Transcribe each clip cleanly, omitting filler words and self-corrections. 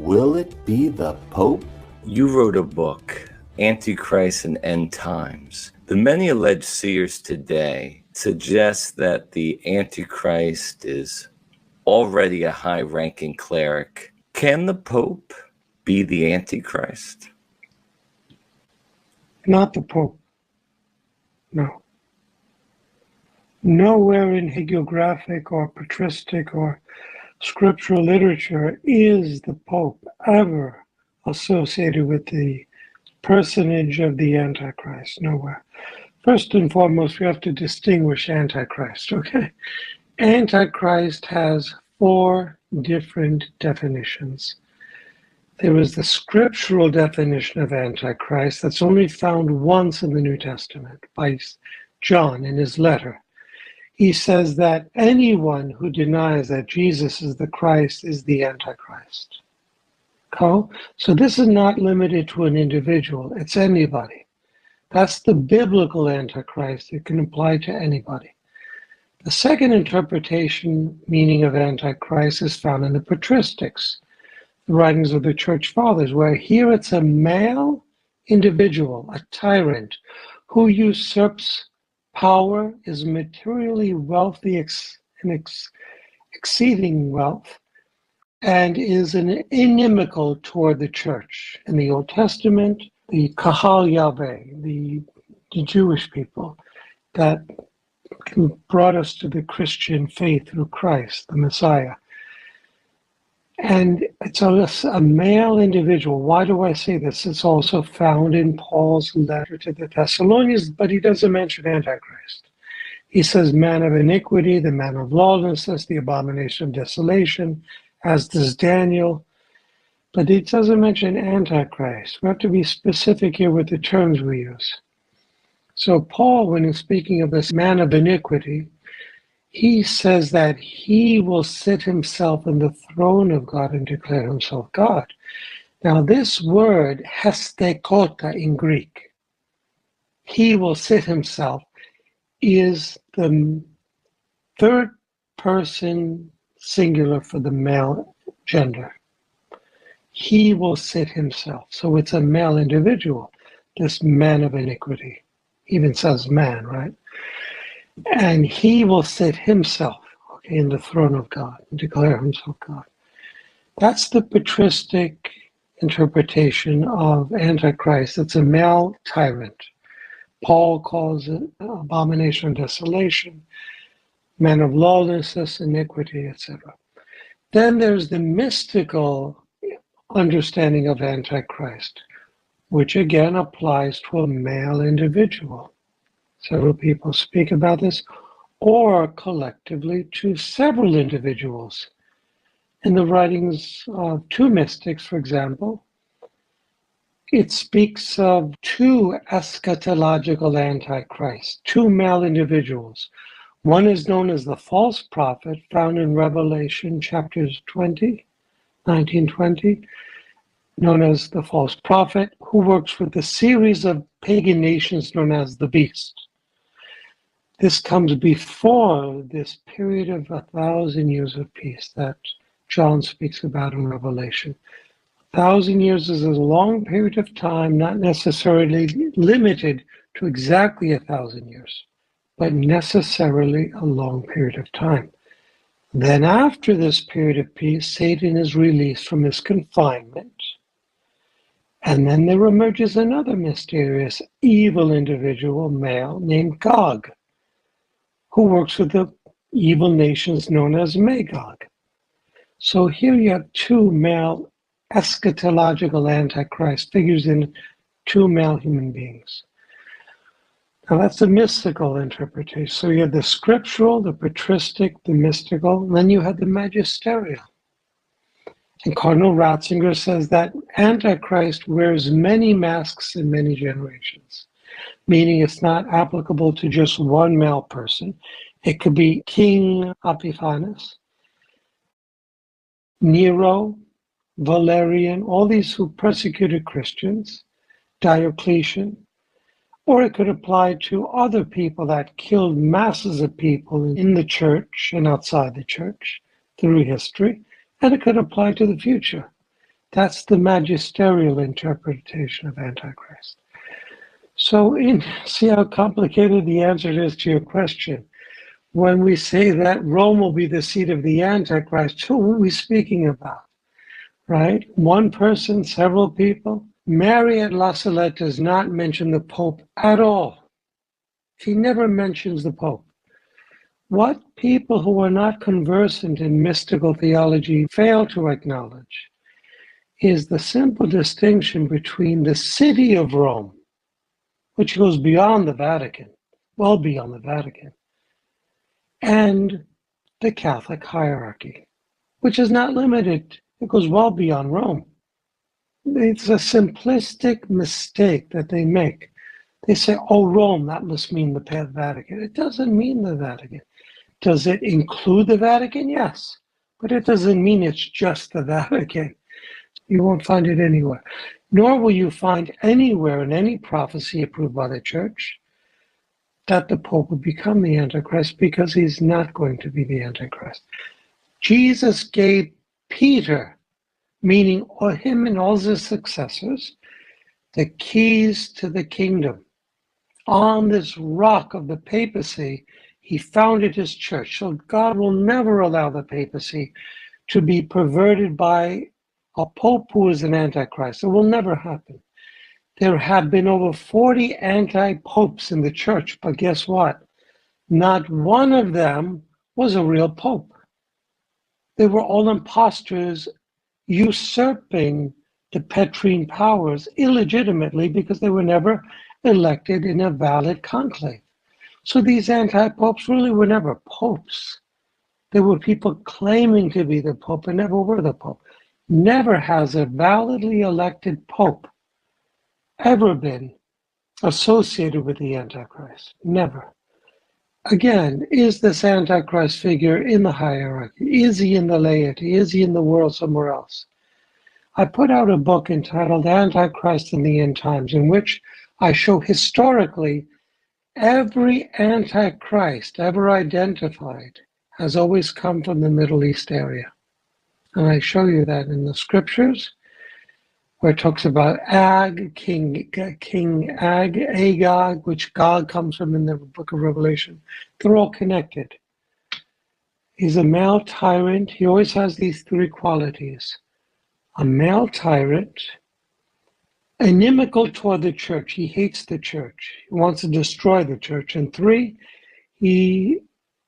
Will it be the Pope? You wrote a book, Antichrist and End Times. The many alleged seers today suggest that the Antichrist is already a high-ranking cleric. Can the Pope be the Antichrist? Not the Pope. No. Nowhere in hagiographic or patristic or scriptural literature is the Pope ever associated with the personage of the Antichrist. Nowhere. First and foremost, we have to distinguish Antichrist, okay? Antichrist has 4 different definitions. There is the scriptural definition of Antichrist that's only found once in the New Testament by John in his letter. He says that anyone who denies that Jesus is the Christ is the Antichrist. Okay? So this is not limited to an individual, it's anybody. That's the biblical Antichrist. It can apply to anybody. The second interpretation, meaning of Antichrist, is found in the patristics, the writings of the Church Fathers, where here it's a male individual, a tyrant, who usurps power, is materially wealthy exceeding wealth, and is an inimical toward the church. In the Old Testament, the Kahal Yahweh, the Jewish people that brought us to the Christian faith through Christ, the Messiah. And it's a male individual. Why do I say this? It's also found in Paul's letter to the Thessalonians, but he doesn't mention Antichrist. He says, man of iniquity, the man of lawlessness, the abomination of desolation, as does Daniel. But he doesn't mention Antichrist. We have to be specific here with the terms we use. So Paul, when he's speaking of this man of iniquity, he says that he will sit himself in the throne of God and declare himself God. Now this word, hestekota in Greek, he will sit himself, is the third person singular for the male gender. He will sit himself. So it's a male individual, this man of iniquity. Even says man, right? And he will sit himself, okay, in the throne of God and declare himself God. That's the patristic interpretation of Antichrist. It's a male tyrant. Paul calls it abomination of desolation, man of lawlessness, iniquity, etc. Then there's the mystical understanding of Antichrist, which again applies to a male individual. Several people speak about this, or collectively to several individuals. In the writings of 2 mystics, for example, it speaks of 2 eschatological antichrists, 2 male individuals. One is known as the false prophet, found in Revelation chapters 20, 19-20, known as the false prophet, who works with a series of pagan nations known as the beast. This comes before this period of 1,000 years of peace that John speaks about in Revelation. 1,000 years is a long period of time, not necessarily limited to exactly 1,000 years, but necessarily a long period of time. Then after this period of peace, Satan is released from his confinement. And then there emerges another mysterious evil individual, male, named Gog, who works with the evil nations known as Magog. So here you have 2 male eschatological antichrist figures in 2 male human beings. Now that's a mystical interpretation. So you have the scriptural, the patristic, the mystical, and then you have the magisterial. And Cardinal Ratzinger says that Antichrist wears many masks in many generations, meaning it's not applicable to just one male person. It could be King Epiphanes, Nero, Valerian, all these who persecuted Christians, Diocletian, or it could apply to other people that killed masses of people in the church and outside the church through history, and it could apply to the future. That's the magisterial interpretation of Antichrist. So see how complicated the answer is to your question. When we say that Rome will be the seat of the Antichrist, who are we speaking about? Right? One person, several people? Mary at La Salette does not mention the Pope at all. She never mentions the Pope. What people who are not conversant in mystical theology fail to acknowledge is the simple distinction between the city of Rome, which goes beyond the Vatican, well beyond the Vatican, and the Catholic hierarchy, which is not limited. It goes well beyond Rome. It's a simplistic mistake that they make. They say, oh, Rome, that must mean the Vatican. It doesn't mean the Vatican. Does it include the Vatican? Yes, but it doesn't mean it's just the Vatican. You won't find it anywhere. Nor will you find anywhere in any prophecy approved by the Church that the Pope will become the Antichrist, because he's not going to be the Antichrist. Jesus gave Peter, meaning him and all his successors, the keys to the kingdom. On this rock of the papacy, he founded his church. So God will never allow the papacy to be perverted by a pope who is an antichrist. It will never happen. There have been over 40 anti-popes in the church, but guess what? Not one of them was a real pope. They were all imposters usurping the Petrine powers illegitimately because they were never elected in a valid conclave. So these anti-popes really were never popes. They were people claiming to be the pope and never were the pope. Never has a validly elected pope ever been associated with the Antichrist. Never. Again, is this Antichrist figure in the hierarchy? Is he in the laity? Is he in the world somewhere else? I put out a book entitled Antichrist in the End Times, in which I show historically every Antichrist ever identified has always come from the Middle East area. And I show you that in the scriptures, where it talks about Ag, King Ag, Agag, which God comes from in the book of Revelation. They're all connected. He's a male tyrant. He always has these three qualities. A male tyrant, inimical toward the church. He hates the church. He wants to destroy the church. And three, he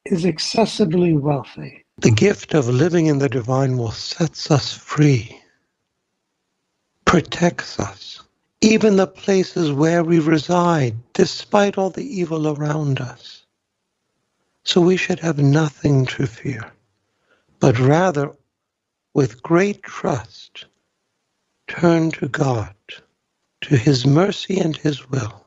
is excessively wealthy. The gift of living in the divine will sets us free, protects us, even the places where we reside, despite all the evil around us. So we should have nothing to fear, but rather, with great trust, turn to God, to his mercy and his will.